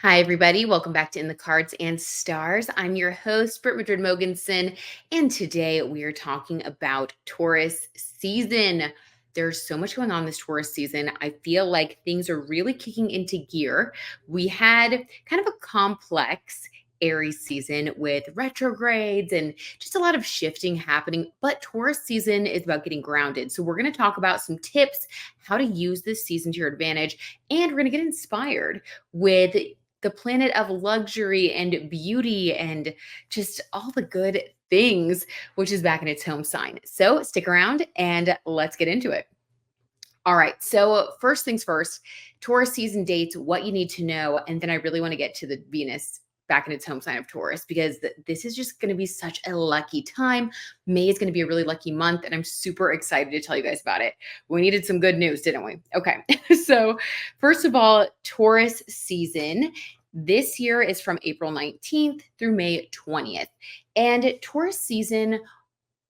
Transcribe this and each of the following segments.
Hi, everybody. Welcome back to In the Cards and Stars. I'm your host, Britt Madrid Mogensen, and today we are talking about Taurus season. There's so much going on this Taurus season. I feel like things are really kicking into gear. We had kind of a complex Aries season with retrogrades and just a lot of shifting happening, but Taurus season is about getting grounded. So, we're going to talk about some tips how to use this season to your advantage, and we're going to get inspired with the planet of luxury and beauty and just all the good things, which is back in its home sign. So stick around and let's get into it. All right. So, first things first, Taurus season dates, what you need to know. And then I really want to get to the Venus back in its home sign of Taurus because this is just going to be such a lucky time. May is going to be a really lucky month. And I'm super excited to tell you guys about it. We needed some good news, didn't we? Okay. So, first of all, Taurus season. This year is from April 19th through May 20th. And Taurus season,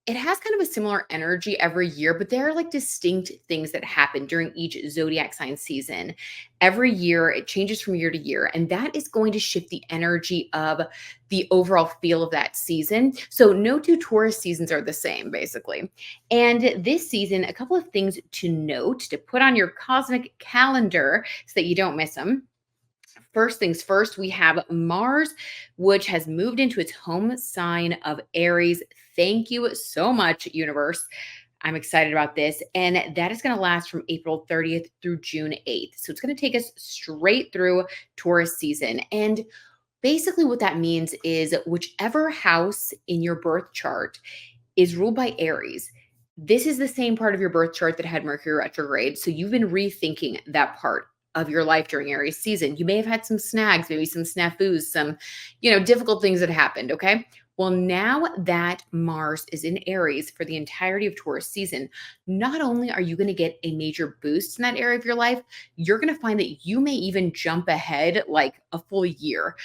it has kind of a similar energy every year, but there are like distinct things that happen during each zodiac sign season. Every year, it changes from year to year, and that is going to shift the energy of the overall feel of that season. So, no two Taurus seasons are the same, basically. And this season, a couple of things to note to put on your cosmic calendar so that you don't miss them. First things first, we have Mars, which has moved into its home sign of Aries. Thank you so much, universe. I'm excited about this. And that is going to last from April 30th through June 8th. So it's going to take us straight through Taurus season. And basically, what that means is whichever house in your birth chart is ruled by Aries. This is the same part of your birth chart that had Mercury retrograde. So you've been rethinking that part of your life during Aries season. You may have had some snags, maybe some snafus, some, difficult things that happened. Okay. Well, now that Mars is in Aries for the entirety of Taurus season, not only are you going to get a major boost in that area of your life, you're going to find that you may even jump ahead like a full year.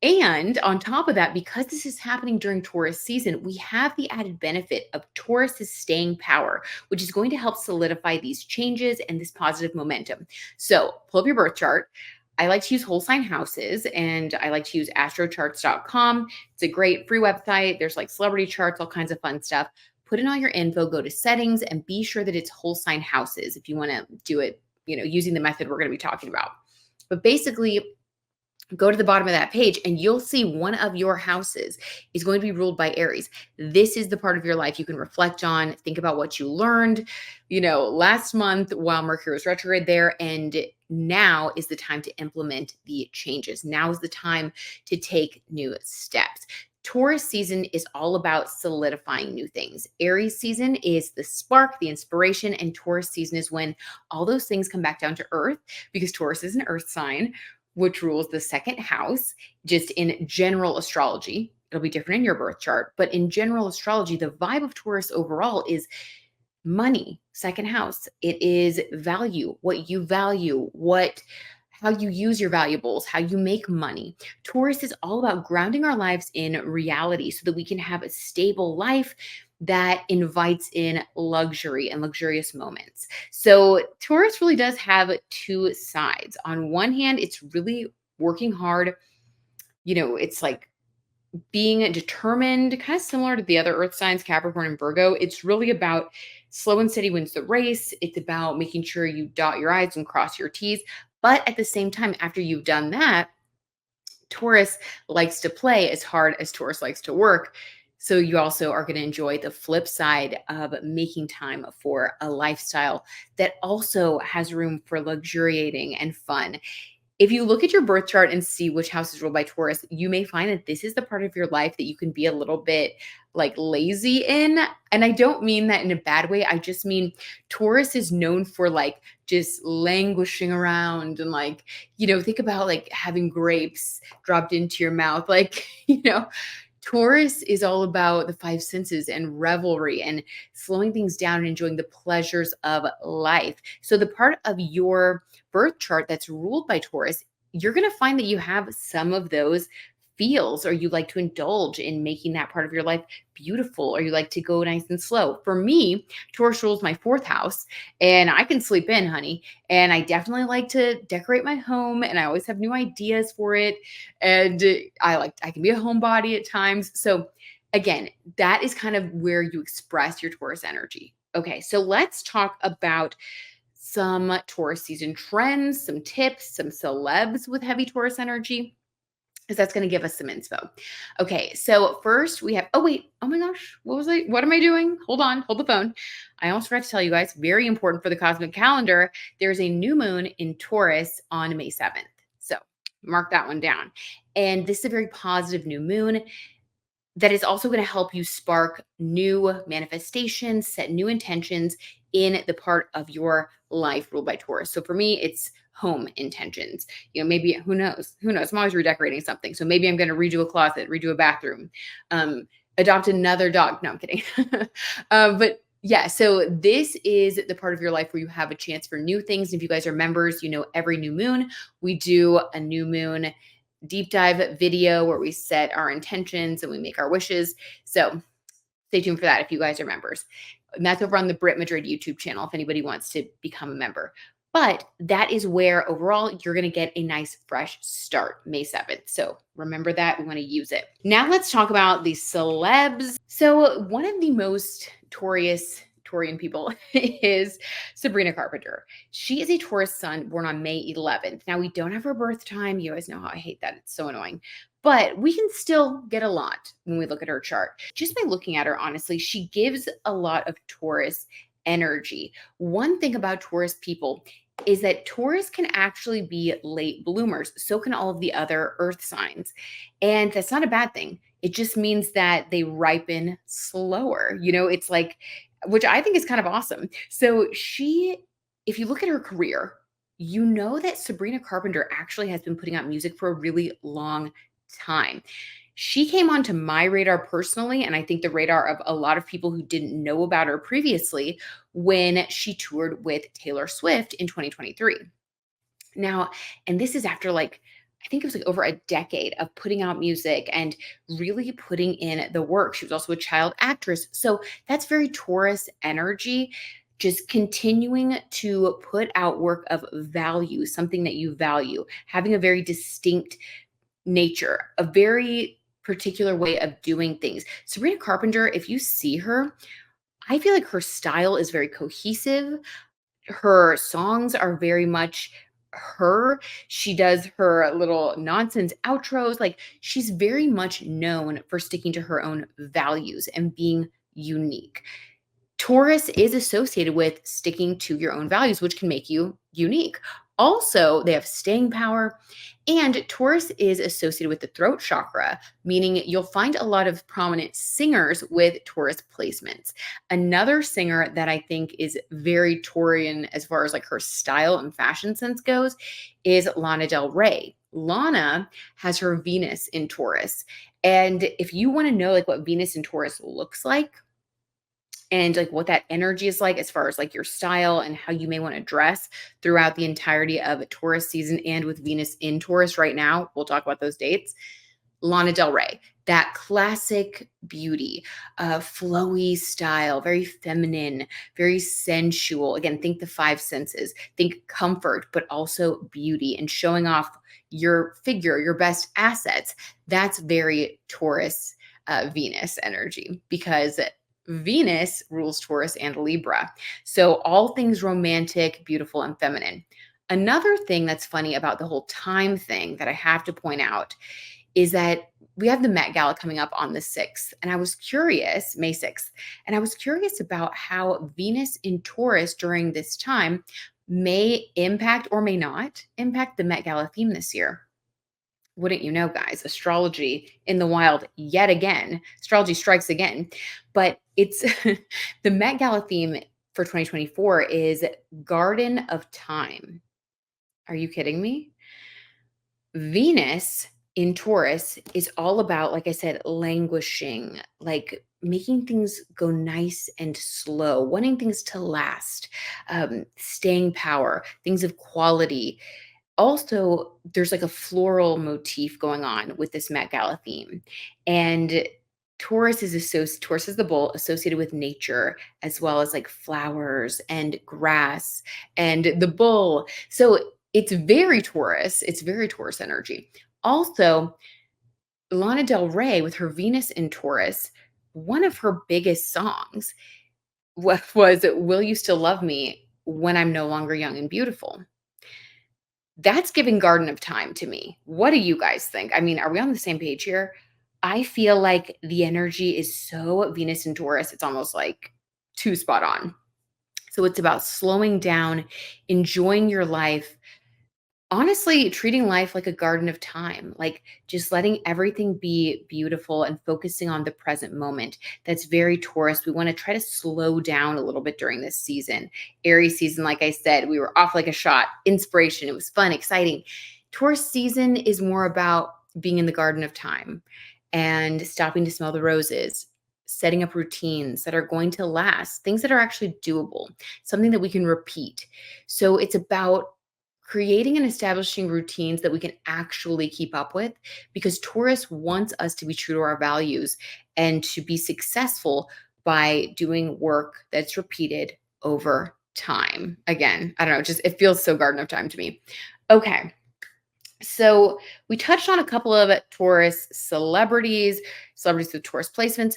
And on top of that, because this is happening during Taurus season, we have the added benefit of Taurus's staying power, which is going to help solidify these changes and this positive momentum. So pull up your birth chart. I like to use whole sign houses and I like to use astrocharts.com. It's a great free website. There's like celebrity charts, all kinds of fun stuff. Put in all your info, go to settings, and be sure that it's whole sign houses if you want to do it, using the method we're going to be talking about. But basically, go to the bottom of that page and you'll see one of your houses is going to be ruled by Aries. This is the part of your life you can reflect on, think about what you learned, last month while Mercury was retrograde there. And now is the time to implement the changes. Now is the time to take new steps. Taurus season is all about solidifying new things. Aries season is the spark, the inspiration, and Taurus season is when all those things come back down to earth because Taurus is an earth sign which rules the second house, just in general astrology. It'll be different in your birth chart, but in general astrology, the vibe of Taurus overall is money, second house. It is value, what you value, how you use your valuables, how you make money. Taurus is all about grounding our lives in reality so that we can have a stable life that invites in luxury and luxurious moments. So Taurus really does have two sides. On one hand, it's really working hard. It's like being determined, kind of similar to the other earth signs, Capricorn and Virgo. It's really about slow and steady wins the race. It's about making sure you dot your I's and cross your T's. But at the same time, after you've done that, Taurus likes to play as hard as Taurus likes to work. So you also are going to enjoy the flip side of making time for a lifestyle that also has room for luxuriating and fun. If you look at your birth chart and see which house is ruled by Taurus, you may find that this is the part of your life that you can be a little bit like lazy in. And I don't mean that in a bad way. I just mean Taurus is known for like just languishing around and like, think about like having grapes dropped into your mouth. Like, Taurus is all about the five senses and revelry and slowing things down and enjoying the pleasures of life. So the part of your birth chart that's ruled by Taurus, you're going to find that you have some of those feels, or you like to indulge in making that part of your life beautiful, or you like to go nice and slow. For me, Taurus rules my fourth house, and I can sleep in, honey. And I definitely like to decorate my home, and I always have new ideas for it. And I can be a homebody at times. So again, that is kind of where you express your Taurus energy. Okay, so let's talk about some Taurus season trends, some tips, some celebs with heavy Taurus energy, because that's going to give us some info. Okay, so first we have, oh wait, oh my gosh, what am I doing? Hold on, hold the phone. I almost forgot to tell you guys, very important for the cosmic calendar, there's a new moon in Taurus on May 7th. So mark that one down. And this is a very positive new moon that is also going to help you spark new manifestations, set new intentions in the part of your life ruled by Taurus. So for me, it's home intentions. Maybe who knows? Who knows? I'm always redecorating something. So maybe I'm going to redo a closet, redo a bathroom, adopt another dog. No, I'm kidding. But yeah, so this is the part of your life where you have a chance for new things. If you guys are members, every new moon, we do a new moon deep dive video where we set our intentions and we make our wishes. So stay tuned for that if you guys are members. And that's over on the Brit Madrid YouTube channel if anybody wants to become a member. But that is where overall you're going to get a nice fresh start May 7th. So remember that. We want to use it. Now let's talk about the celebs. So one of the most Taurian people is Sabrina Carpenter. She is a Taurus sun born on May 11th. Now, we don't have her birth time. You guys know how I hate that. It's so annoying. But we can still get a lot when we look at her chart. Just by looking at her, honestly, she gives a lot of Taurus energy. One thing about Taurus people is that Taurus can actually be late bloomers. So can all of the other earth signs. And that's not a bad thing. It just means that they ripen slower. It's like, which I think is kind of awesome. So if you look at her career, that Sabrina Carpenter actually has been putting out music for a really long time. She came onto my radar personally, and I think the radar of a lot of people who didn't know about her previously, when she toured with Taylor Swift in 2023. Now, and this is after I think it was over a decade of putting out music and really putting in the work. She was also a child actress. So that's very Taurus energy, just continuing to put out work of value, something that you value, having a very distinct nature, a very particular way of doing things. Sabrina Carpenter, if you see her, I feel like her style is very cohesive. Her songs are very much her. She does her little nonsense outros. She's very much known for sticking to her own values and being unique. Taurus is associated with sticking to your own values, which can make you unique. Also, they have staying power. And Taurus is associated with the throat chakra, meaning you'll find a lot of prominent singers with Taurus placements. Another singer that I think is very Taurian as far as her style and fashion sense goes is Lana Del Ray. Lana has her Venus in Taurus. And if you want to know what Venus in Taurus looks like, and what that energy is like as far as your style and how you may want to dress throughout the entirety of a Taurus season, and with Venus in Taurus right now, we'll talk about those dates. Lana Del Ray, that classic beauty, flowy style, very feminine, very sensual. Again, think the five senses, think comfort, but also beauty and showing off your figure, your best assets. That's very Taurus Venus energy, because Venus rules Taurus and Libra. So all things romantic, beautiful, and feminine. Another thing that's funny about the whole time thing that I have to point out is that we have the Met Gala coming up on the 6th. And I was curious, May 6th, and I was curious about how Venus in Taurus during this time may impact or may not impact the Met Gala theme this year. Wouldn't you know, guys, astrology in the wild yet again. Astrology strikes again. But it's the Met Gala theme for 2024 is Garden of Time. Are you kidding me? Venus in Taurus is all about, like I said, languishing, making things go nice and slow, wanting things to last, staying power, things of quality. Also, there's like a floral motif going on with this Met Gala theme. And Taurus is the bull associated with nature as well as like flowers and grass and the bull. So it's very Taurus. It's very Taurus energy. Also, Lana Del Ray with her Venus in Taurus, one of her biggest songs was Will You Still Love Me When I'm No Longer Young and Beautiful? That's giving Garden of Time to me. What do you guys think? I mean, are we on the same page here? I feel like the energy is so Venus and Taurus, it's almost like too spot on. So it's about slowing down, enjoying your life, honestly, treating life like a garden of time, like just letting everything be beautiful and focusing on the present moment. That's very Taurus. We want to try to slow down a little bit during this season. Aries season, like I said, we were off like a shot, inspiration. It was fun, exciting. Taurus season is more about being in the garden of time and stopping to smell the roses, setting up routines that are going to last, things that are actually doable, something that we can repeat. So it's about creating and establishing routines that we can actually keep up with, because Taurus wants us to be true to our values and to be successful by doing work that's repeated over time. Again, I don't know, just it feels so garden of time to me. Okay. So we touched on a couple of Taurus celebrities with Taurus placements.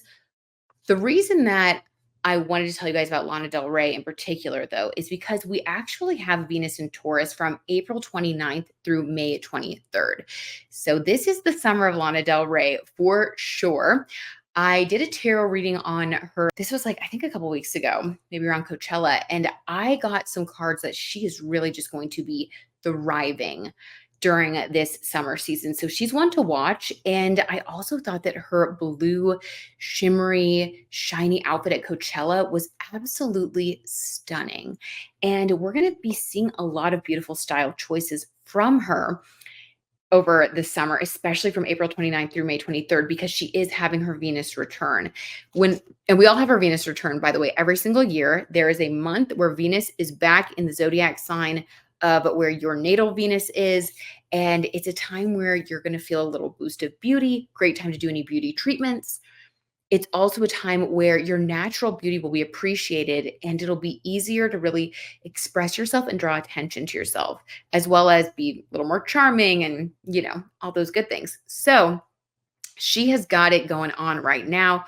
The reason that I wanted to tell you guys about Lana Del Ray in particular, though, is because we actually have Venus in Taurus from April 29th through May 23rd. So this is the summer of Lana Del Ray for sure. I did a tarot reading on her. This was like, I think a couple weeks ago, maybe around Coachella. And I got some cards that she is really just going to be thriving during this summer season. So she's one to watch. And I also thought that her blue, shimmery, shiny outfit at Coachella was absolutely stunning. And we're going to be seeing a lot of beautiful style choices from her over the summer, especially from April 29th through May 23rd, because she is having her Venus return. And we all have our Venus return, by the way, every single year. There is a month where Venus is back in the zodiac sign of where your natal Venus is. And it's a time where you're going to feel a little boost of beauty, great time to do any beauty treatments. It's also a time where your natural beauty will be appreciated, and it'll be easier to really express yourself and draw attention to yourself, as well as be a little more charming and, all those good things. So she has got it going on right now.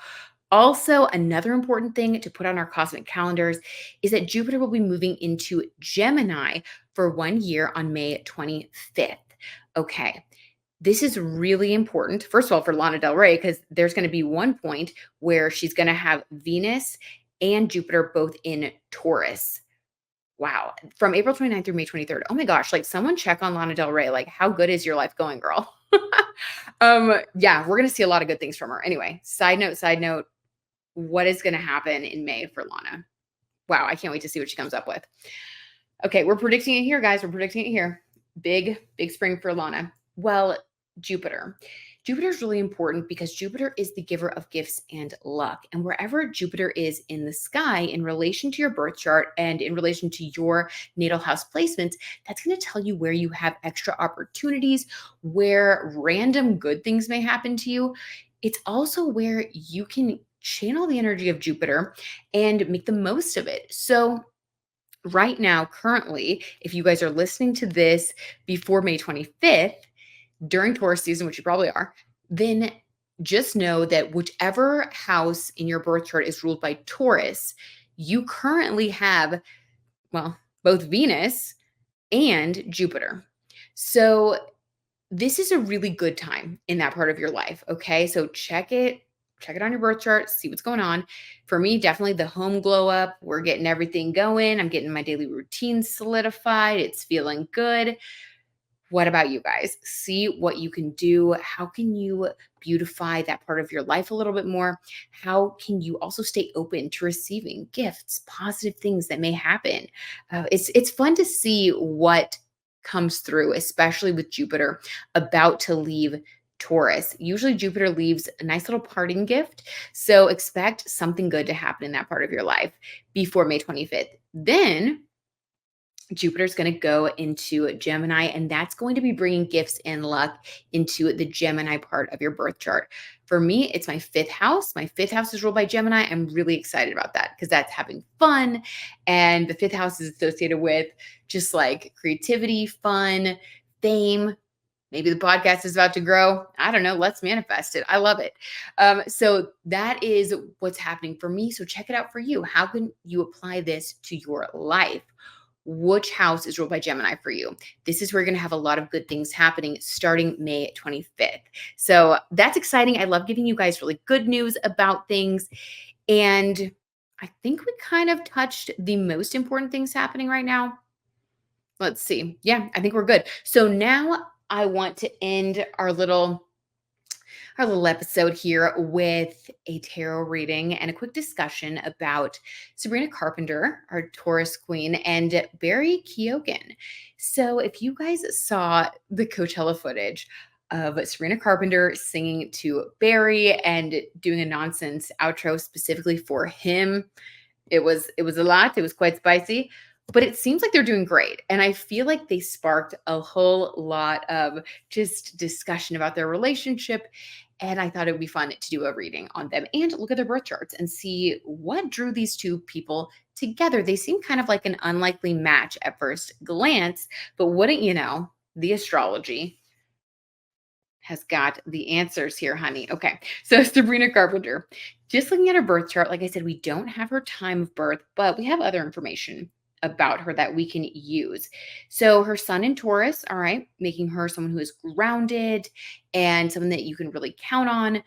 Also, another important thing to put on our cosmic calendars is that Jupiter will be moving into Gemini for 1 year on May 25th. Okay. This is really important, first of all, for Lana Del Ray, because there's going to be one point where she's going to have Venus and Jupiter both in Taurus. Wow. From April 29th through May 23rd. Oh my gosh. Like, someone check on Lana Del Ray. Like, how good is your life going, girl? Yeah, we're going to see a lot of good things from her. Anyway, side note, what is going to happen in May for Lana? Wow. I can't wait to see what she comes up with. Okay. We're predicting it here, guys. We're predicting it here. Big spring for Lana. Well, Jupiter. Jupiter is really important because Jupiter is the giver of gifts and luck. And wherever Jupiter is in the sky in relation to your birth chart and in relation to your natal house placements, that's going to tell you where you have extra opportunities, where random good things may happen to you. It's also where you can channel the energy of Jupiter and make the most of it. So right now, currently, if you guys are listening to this before May 25th, during Taurus season, which you probably are, then just know that whichever house in your birth chart is ruled by Taurus, you currently have, well, both Venus and Jupiter. So this is a really good time in that part of your life. Okay. So check it on your birth chart, see what's going on. For me, definitely the home glow up. We're getting everything going. I'm getting my daily routine solidified. It's feeling good. What about you guys? See what you can do. How can you beautify that part of your life a little bit more? How can you also stay open to receiving gifts, positive things that may happen? It's fun to see what comes through, especially with Jupiter about to leave Taurus. Usually Jupiter leaves a nice little parting gift. So expect something good to happen in that part of your life before May 25th. Then Jupiter's going to go into Gemini, and that's going to be bringing gifts and luck into the Gemini part of your birth chart. For me, it's my fifth house. My fifth house is ruled by Gemini. I'm really excited about that because that's having fun. And the fifth house is associated with just like creativity, fun, fame. Maybe the podcast is about to grow. I don't know. Let's manifest it. I love it. So that is what's happening for me. So check it out for you. How can you apply this to your life? Which house is ruled by Gemini for you? This is where you're going to have a lot of good things happening starting May 25th. So that's exciting. I love giving you guys really good news about things. And I think we kind of touched the most important things happening right now. Let's see. Yeah, I think we're good. So now I want to end our little episode here with a tarot reading and a quick discussion about Sabrina Carpenter, our Taurus queen, and Barry Keoghan. So if you guys saw the Coachella footage of Sabrina Carpenter singing to Barry and doing a nonsense outro specifically for him, it was a lot. It was quite spicy, but it seems like they're doing great. And I feel like they sparked a whole lot of just discussion about their relationship. And I thought it would be fun to do a reading on them and look at their birth charts and see what drew these two people together. They seem kind of like an unlikely match at first glance, but wouldn't you know, the astrology has got the answers here, honey. Okay. So Sabrina Carpenter, just looking at her birth chart, like I said, we don't have her time of birth, but we have other information about her that we can use. So her sun in Taurus, all right, making her someone who is grounded and someone that you can really count on.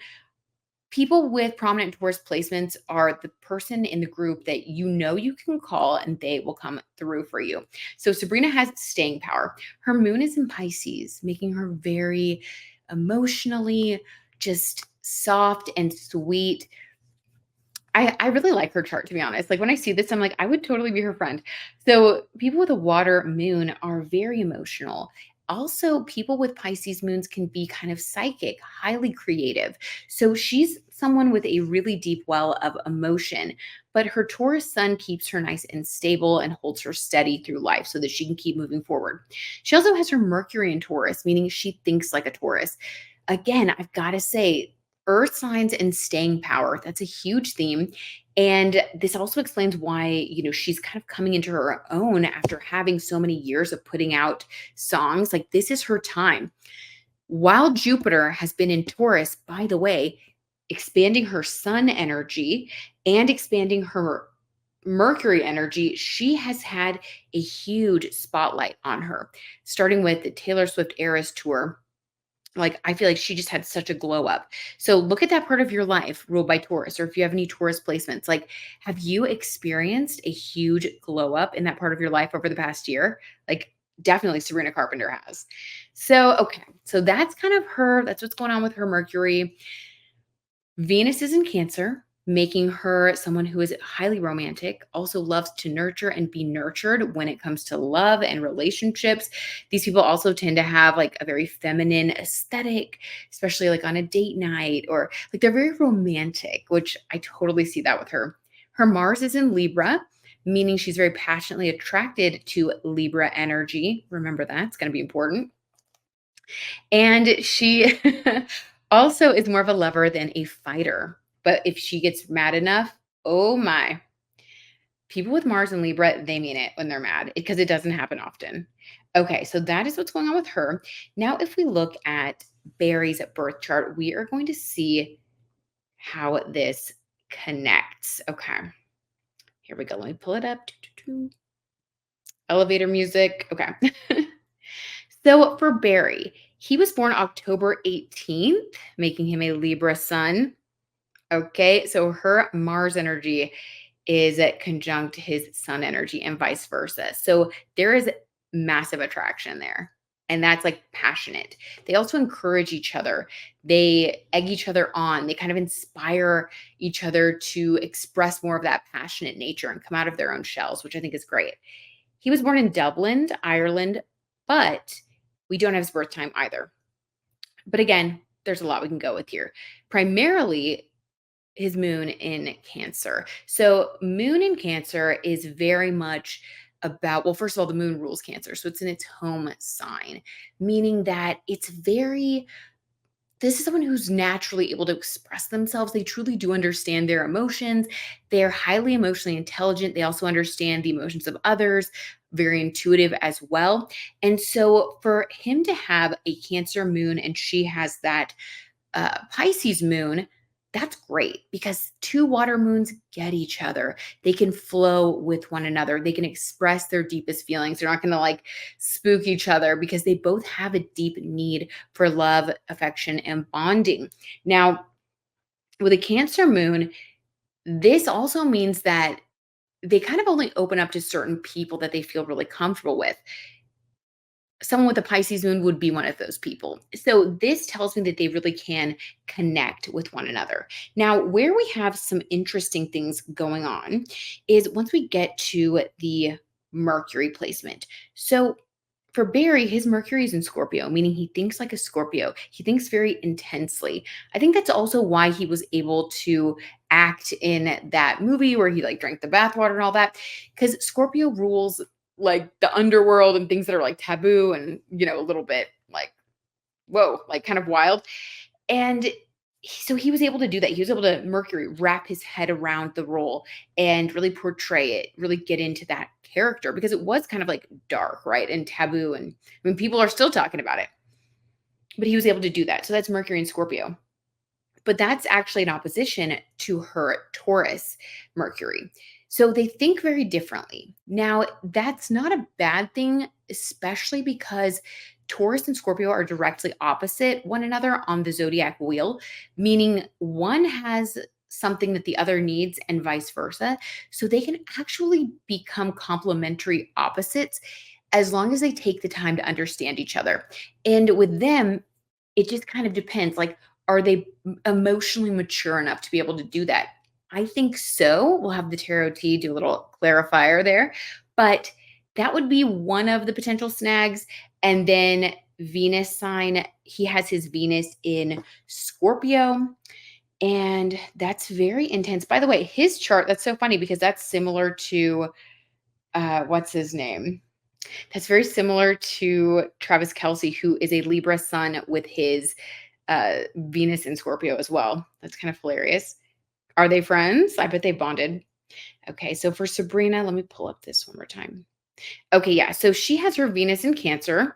People with prominent Taurus placements are the person in the group that you know you can call and they will come through for you. So Sabrina has staying power. Her moon is in Pisces, making her very emotionally just soft and sweet. I really like her chart, to be honest. Like when I see this, I'm like, I would totally be her friend. So people with a water moon are very emotional. Also, people with Pisces moons can be kind of psychic, highly creative. So she's someone with a really deep well of emotion, but her Taurus sun keeps her nice and stable and holds her steady through life so that she can keep moving forward. She also has her Mercury in Taurus, meaning she thinks like a Taurus. Again, I've got to say, earth signs and staying power, that's a huge theme. And this also explains why, she's kind of coming into her own after having so many years of putting out songs. Like this is her time. While Jupiter has been in Taurus, by the way, expanding her sun energy and expanding her Mercury energy, she has had a huge spotlight on her, starting with the Taylor Swift Eras tour. Like, I feel like she just had such a glow up. So look at that part of your life ruled by Taurus, or if you have any Taurus placements, like, have you experienced a huge glow up in that part of your life over the past year? Like, definitely Sabrina Carpenter has. So, okay. So that's kind of her. That's what's going on with her Mercury. Venus is in Cancer, making her someone who is highly romantic, also loves to nurture and be nurtured when it comes to love and relationships. These people also tend to have like a very feminine aesthetic, especially like on a date night, or like they're very romantic, which I totally see that with her. Her Mars is in Libra, meaning she's very passionately attracted to Libra energy. Remember that, it's going to be important. And she also is more of a lover than a fighter. But if she gets mad enough, oh my. People with Mars and Libra, they mean it when they're mad because it doesn't happen often. Okay, so that is what's going on with her. Now, if we look at Barry's birth chart, we are going to see how this connects. Okay, here we go. Let me pull it up. Elevator music. Okay. So for Barry, he was born October 18th, making him a Libra sun. Okay, so her Mars energy is at conjunct his sun energy and vice versa. So there is massive attraction there. And that's like passionate. They also encourage each other. They egg each other on. They kind of inspire each other to express more of that passionate nature and come out of their own shells, which I think is great. He was born in Dublin, Ireland, but we don't have his birth time either. But again, there's a lot we can go with here. Primarily, his moon in Cancer. So moon in Cancer is very much about, well, first of all, the moon rules Cancer. So it's in its home sign, meaning that it's very, this is someone who's naturally able to express themselves. They truly do understand their emotions. They're highly emotionally intelligent. They also understand the emotions of others, very intuitive as well. And so for him to have a Cancer moon and she has that Pisces moon, that's great because two water moons get each other. They can flow with one another. They can express their deepest feelings. They're not going to like spook each other because they both have a deep need for love, affection, and bonding. Now, with a Cancer moon, this also means that they kind of only open up to certain people that they feel really comfortable with. Someone with a Pisces moon would be one of those people. So this tells me that they really can connect with one another. Now, where we have some interesting things going on is once we get to the Mercury placement. So for Barry, his Mercury is in Scorpio, meaning he thinks like a Scorpio. He thinks very intensely. I think that's also why he was able to act in that movie where he like drank the bathwater and all that, because Scorpio rules like the underworld and things that are like taboo and, a little bit like, whoa, like kind of wild. And so he was able to do that. He was able to Mercury wrap his head around the role and really portray it, really get into that character because it was kind of like dark, right? And taboo. And I mean, people are still talking about it, but he was able to do that. So that's Mercury and Scorpio. But that's actually in opposition to her Taurus Mercury. So they think very differently. Now, that's not a bad thing, especially because Taurus and Scorpio are directly opposite one another on the zodiac wheel, meaning one has something that the other needs and vice versa. So they can actually become complementary opposites as long as they take the time to understand each other. And with them, it just kind of depends. Like, are they emotionally mature enough to be able to do that? I think so. We'll have the tarot T do a little clarifier there, but that would be one of the potential snags. And then Venus sign, he has his Venus in Scorpio, and that's very intense. By the way, his chart, that's so funny because that's similar to what's his name? That's very similar to Travis Kelsey, who is a Libra sun with his Venus in Scorpio as well. That's kind of hilarious. Are they friends? I bet they bonded. Okay, so for Sabrina, let me pull up this one more time. Okay, yeah, so she has her Venus in Cancer.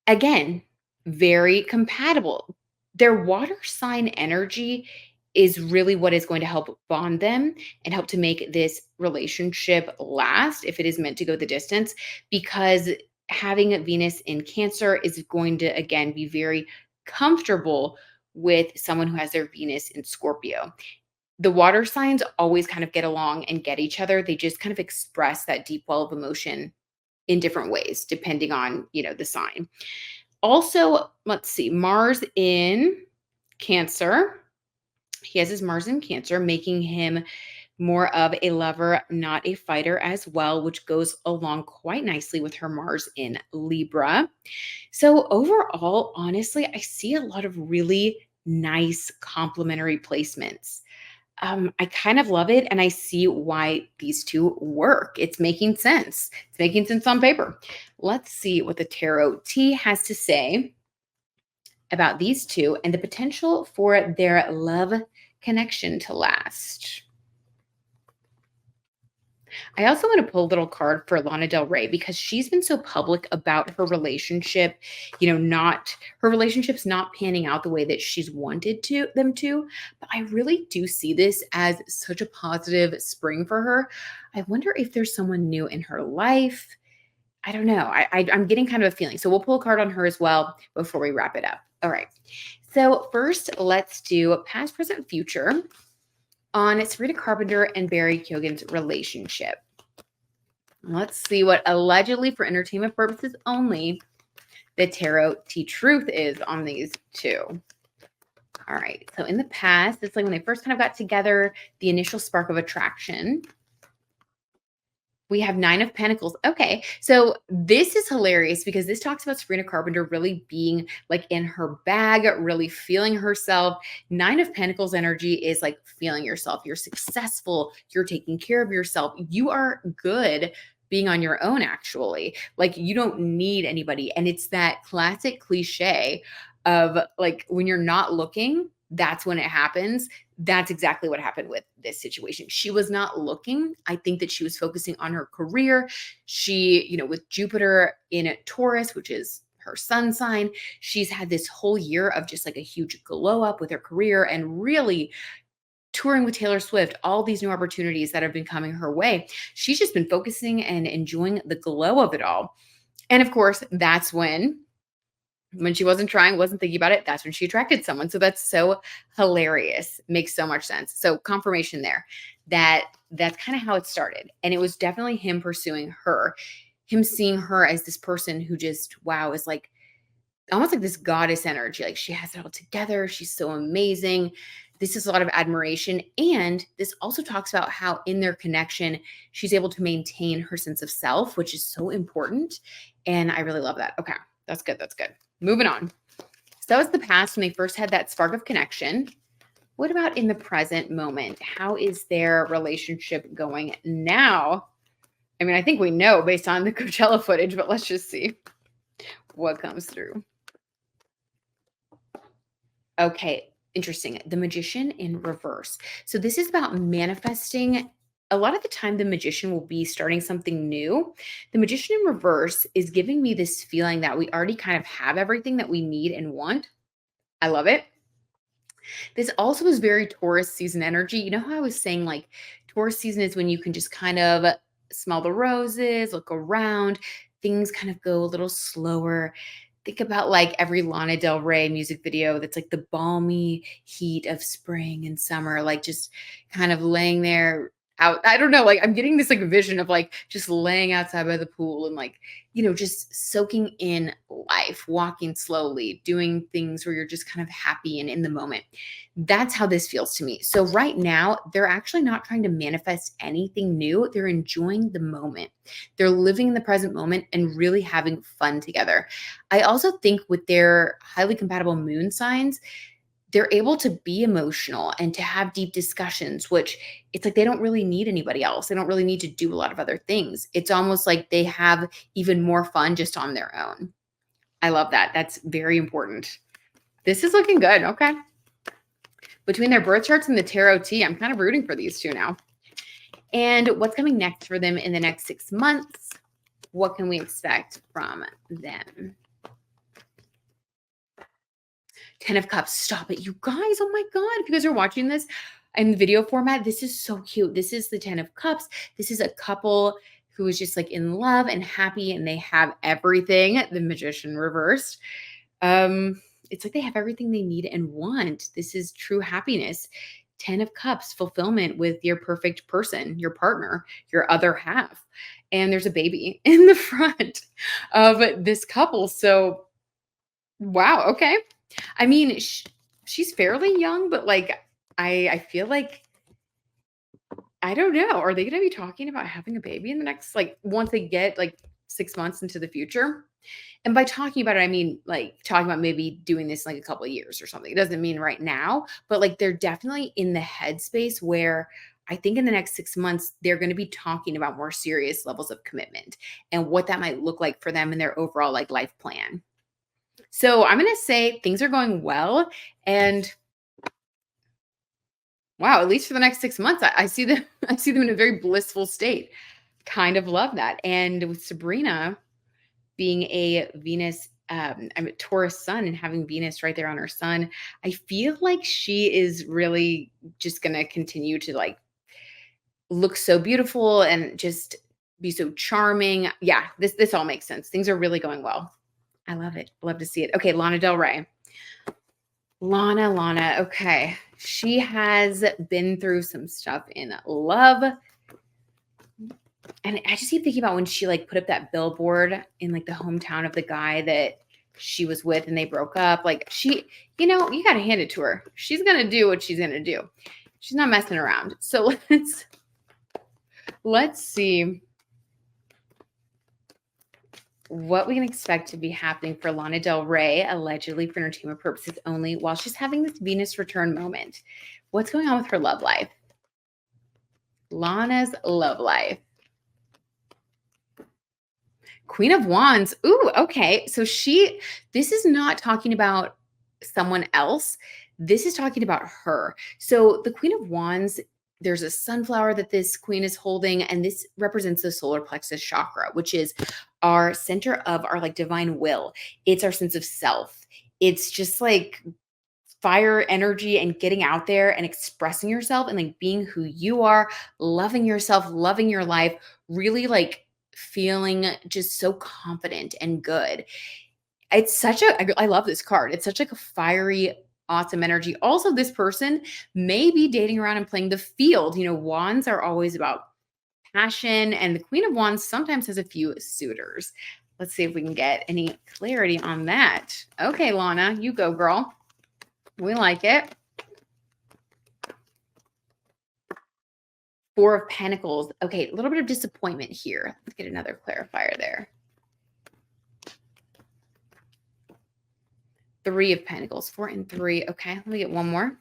Again, very compatible. Their water sign energy is really what is going to help bond them and help to make this relationship last if it is meant to go the distance, because having Venus in Cancer is going to, again, be very comfortable with someone who has their Venus in Scorpio. The water signs always kind of get along and get each other. They just kind of express that deep well of emotion in different ways, depending on, the sign. Also, let's see, Mars in Cancer. He has his Mars in Cancer, making him more of a lover, not a fighter as well, which goes along quite nicely with her Mars in Libra. So overall, honestly, I see a lot of really nice complementary placements. I kind of love it, and I see why these two work. It's making sense. It's making sense on paper. Let's see what the Tarot T has to say about these two and the potential for their love connection to last. I also want to pull a little card for Lana Del Ray because she's been so public about her relationship, not her relationship's not panning out the way that she's wanted them to. But I really do see this as such a positive spring for her. I wonder if there's someone new in her life. I don't know. I'm getting kind of a feeling. So we'll pull a card on her as well before we wrap it up. All right. So first, let's do past, present, future on Sabrina Carpenter and Barry Keoghan's relationship. Let's see what allegedly for entertainment purposes only the Tarot T truth is on these two. All right. So in the past, it's like when they first kind of got together, the initial spark of attraction. We have 9 of Pentacles. Okay. So this is hilarious because this talks about Sabrina Carpenter really being like in her bag, really feeling herself. 9 of Pentacles energy is like feeling yourself. You're successful. You're taking care of yourself. You are good being on your own, actually. Like, you don't need anybody. And it's that classic cliche of like, when you're not looking, that's when it happens. That's exactly what happened with this situation. She was not looking. I think that she was focusing on her career. She, with Jupiter in Taurus, which is her sun sign, she's had this whole year of just like a huge glow up with her career and really touring with Taylor Swift, all these new opportunities that have been coming her way. She's just been focusing and enjoying the glow of it all. And of course, that's when she wasn't trying, wasn't thinking about it, that's when she attracted someone. So that's so hilarious. Makes so much sense. So confirmation there that that's kind of how it started. And it was definitely him pursuing her, him seeing her as this person who just, wow, is like almost like this goddess energy. Like, she has it all together. She's so amazing. This is a lot of admiration. And this also talks about how in their connection, she's able to maintain her sense of self, which is so important. And I really love that. Okay. That's good. That's good. Moving on. So that was the past when they first had that spark of connection. What about in the present moment? How is their relationship going now? I mean, I think we know based on the Coachella footage, but let's just see what comes through. Okay, interesting. The Magician in reverse. So this is about manifesting. A lot of the time, the Magician will be starting something new. The Magician in reverse is giving me this feeling that we already kind of have everything that we need and want. I love it. This also is very Taurus season energy. You know how I was saying, like, Taurus season is when you can just kind of smell the roses, look around, things kind of go a little slower. Think about like every Lana Del Ray music video that's like the balmy heat of spring and summer, like just kind of laying there out. I don't know, like I'm getting this like vision of like just laying outside by the pool and like, just soaking in life, walking slowly, doing things where you're just kind of happy and in the moment. That's how this feels to me. So right now, they're actually not trying to manifest anything new. They're enjoying the moment. They're living in the present moment and really having fun together. I also think with their highly compatible moon signs, they're able to be emotional and to have deep discussions, which it's like they don't really need anybody else. They don't really need to do a lot of other things. It's almost like they have even more fun just on their own. I love that. That's very important. This is looking good. Okay. Between their birth charts and the tarot T, I'm kind of rooting for these two now. And what's coming next for them in the next 6 months? What can we expect from them? 10 of Cups. Stop it, you guys. Oh my God. If you guys are watching this in video format, this is so cute. This is the 10 of Cups. This is a couple who is just like in love and happy and they have everything. The Magician reversed. It's like they have everything they need and want. This is true happiness. 10 of Cups, fulfillment with your perfect person, your partner, your other half. And there's a baby in the front of this couple. So, wow. Okay. I mean, she's fairly young, but like, I feel like, I don't know. Are they going to be talking about having a baby in the next, like, once they get like 6 months into the future? And by talking about it, I mean, like, talking about maybe doing this in like a couple of years or something. It doesn't mean right now, but like, they're definitely in the headspace where I think in the next 6 months, they're going to be talking about more serious levels of commitment and what that might look like for them in their overall like life plan. So I'm going to say things are going well. And wow, at least for the next 6 months, I see them, I see them in a very blissful state. Kind of love that. And with Sabrina being a Venus, I'm a Taurus sun and having Venus right there on her sun, I feel like she is really just going to continue to like look so beautiful and just be so charming. Yeah, this all makes sense. Things are really going well. I love it. Love to see it. Okay, Lana Del Ray. Lana. Okay. She has been through some stuff in love. And I just keep thinking about when she like put up that billboard in like the hometown of the guy that she was with and they broke up. Like she, you got to hand it to her. She's going to do what she's going to do. She's not messing around. So let's see what we can expect to be happening for Lana Del Ray, allegedly for entertainment purposes only, while she's having this Venus return moment. What's going on with her love life? Lana's love life. Queen of Wands. Ooh, okay. So this is not talking about someone else. This is talking about her. So the Queen of Wands, there's a sunflower that this queen is holding, and this represents the solar plexus chakra, which is our center of our like divine will. It's our sense of self. It's just like fire energy and getting out there and expressing yourself and like being who you are, loving yourself, loving your life, really like feeling just so confident and good. It's such a I love this card. It's such like a fiery awesome energy. Also, this person may be dating around and playing the field. Wands are always about passion, and the Queen of Wands sometimes has a few suitors. Let's see if we can get any clarity on that. Okay, Lana, you go, girl. We like it. Four of Pentacles. Okay, a little bit of disappointment here. Let's get another clarifier there. Three of Pentacles. 4 and 3. Okay, let me get one more.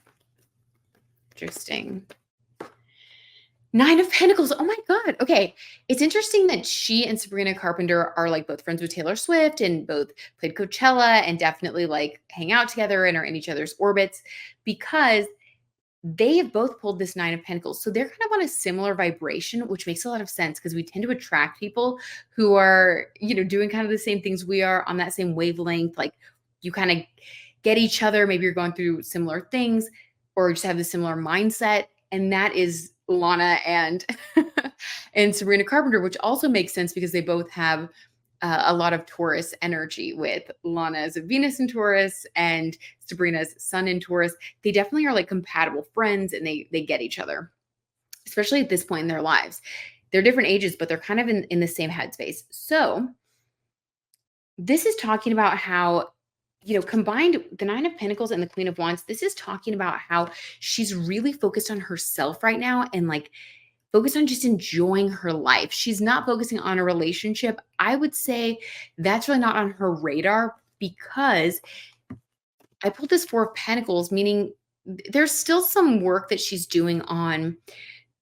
Interesting. Nine of Pentacles. Oh my God. Okay. It's interesting that she and Sabrina Carpenter are like both friends with Taylor Swift and both played Coachella and definitely like hang out together and are in each other's orbits, because they have both pulled this Nine of Pentacles. So they're kind of on a similar vibration, which makes a lot of sense because we tend to attract people who are, doing kind of the same things we are, on that same wavelength. Like you kind of get each other. Maybe you're going through similar things or just have the similar mindset. And that is Lana and and Sabrina Carpenter, which also makes sense because they both have a lot of Taurus energy, with Lana's Venus in Taurus and Sabrina's Sun in Taurus. They definitely are like compatible friends, and they get each other, especially at this point in their lives. They're different ages, but they're kind of in the same headspace. So this is talking about how, combined the Nine of Pentacles and the Queen of Wands, this is talking about how she's really focused on herself right now and like focused on just enjoying her life. She's not focusing on a relationship. I would say that's really not on her radar, because I pulled this Four of Pentacles, meaning there's still some work that she's doing on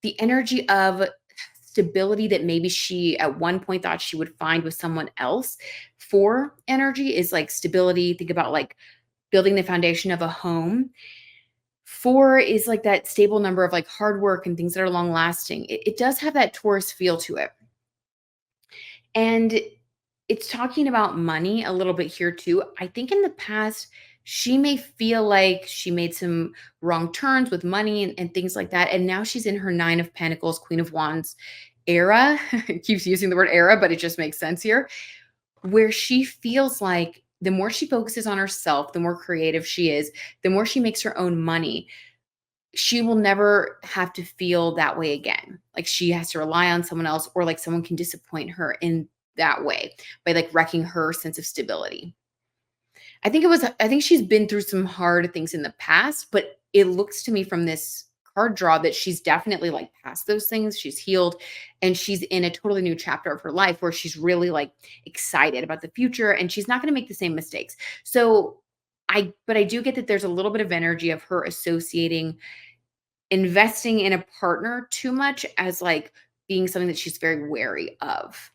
the energy of stability that maybe she at one point thought she would find with someone else. Four energy is like stability. Think about like building the foundation of a home. Four is like that stable number of like hard work and things that are long lasting. It does have that Taurus feel to it. And it's talking about money a little bit here too. I think in the past, she may feel like she made some wrong turns with money and things like that. And now she's in her Nine of Pentacles, Queen of Wands era. It keeps using the word era, but it just makes sense here, where she feels like the more she focuses on herself, the more creative she is, the more she makes her own money, she will never have to feel that way again. Like she has to rely on someone else, or like someone can disappoint her in that way by like wrecking her sense of stability. I think she's been through some hard things in the past, but it looks to me from this card draw that she's definitely like past those things. She's healed, and she's in a totally new chapter of her life where she's really like excited about the future, and she's not going to make the same mistakes. So but I do get that there's a little bit of energy of her associating investing in a partner too much as like being something that she's very wary of.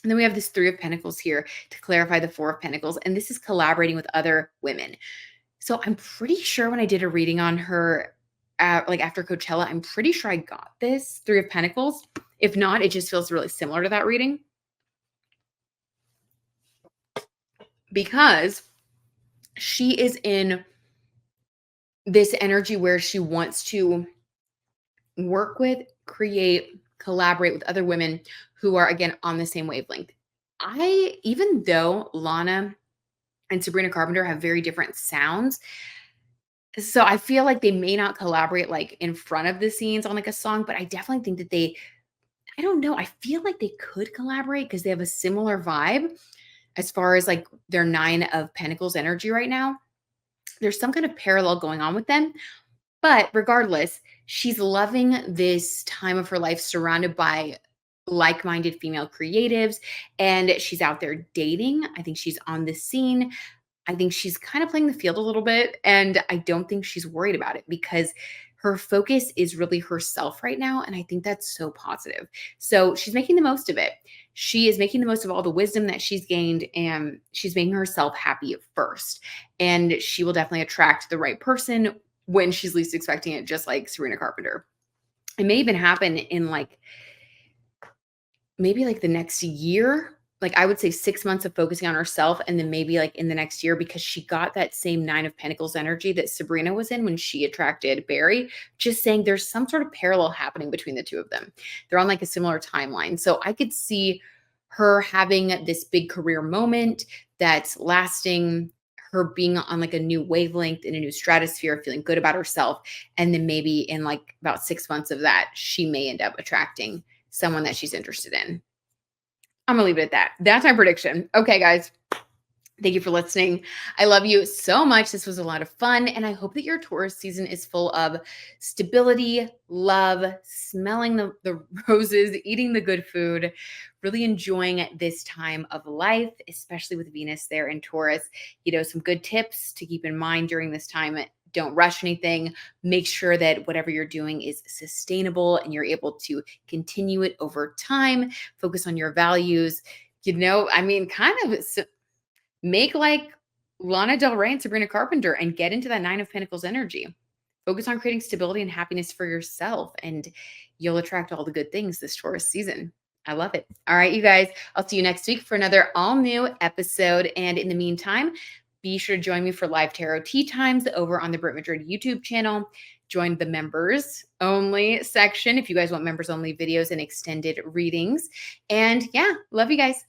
And then we have this Three of Pentacles here to clarify the Four of Pentacles. And this is collaborating with other women. So I'm pretty sure when I did a reading on her, like after Coachella, I'm pretty sure I got this Three of Pentacles. If not, it just feels really similar to that reading, because she is in this energy where she wants to work with, create, collaborate with other women who are, again, on the same wavelength. Even though Lana and Sabrina Carpenter have very different sounds, so I feel like they may not collaborate like in front of the scenes on like a song, but I definitely think that I don't know, I feel like they could collaborate because they have a similar vibe as far as like their Nine of Pentacles energy right now. There's some kind of parallel going on with them. But regardless, she's loving this time of her life surrounded by like-minded female creatives, and she's out there dating. I think she's on the scene. I think she's kind of playing the field a little bit, and I don't think she's worried about it because her focus is really herself right now. And I think that's so positive. So she's making the most of it. She is making the most of all the wisdom that she's gained, and she's making herself happy first. And she will definitely attract the right person when she's least expecting it, just like Sabrina Carpenter. It may even happen in like maybe like the next year. Like I would say 6 months of focusing on herself, and then maybe like in the next year, because she got that same 9 of Pentacles energy that Sabrina was in when she attracted Barry. Just saying there's some sort of parallel happening between the two of them. They're on like a similar timeline. So I could see her having this big career moment that's lasting, her being on like a new wavelength in a new stratosphere, feeling good about herself. And then maybe in like about 6 months of that, she may end up attracting someone that she's interested in. I'm gonna leave it at that. That's my prediction. Okay, guys. Thank you for listening. I love you so much. This was a lot of fun. And I hope that your Taurus season is full of stability, love, smelling the roses, eating the good food, really enjoying this time of life, especially with Venus there in Taurus. Some good tips to keep in mind during this time. Don't rush anything. Make sure that whatever you're doing is sustainable and you're able to continue it over time. Focus on your values. Kind of make like Lana Del Ray and Sabrina Carpenter and get into that 9 of Pentacles energy. Focus on creating stability and happiness for yourself, and you'll attract all the good things this Taurus season. I love it. All right, you guys, I'll see you next week for another all new episode. And in the meantime, be sure to join me for live tarot tea times over on the Britt Madrid YouTube channel. Join the members only section if you guys want members only videos and extended readings. And yeah, love you guys.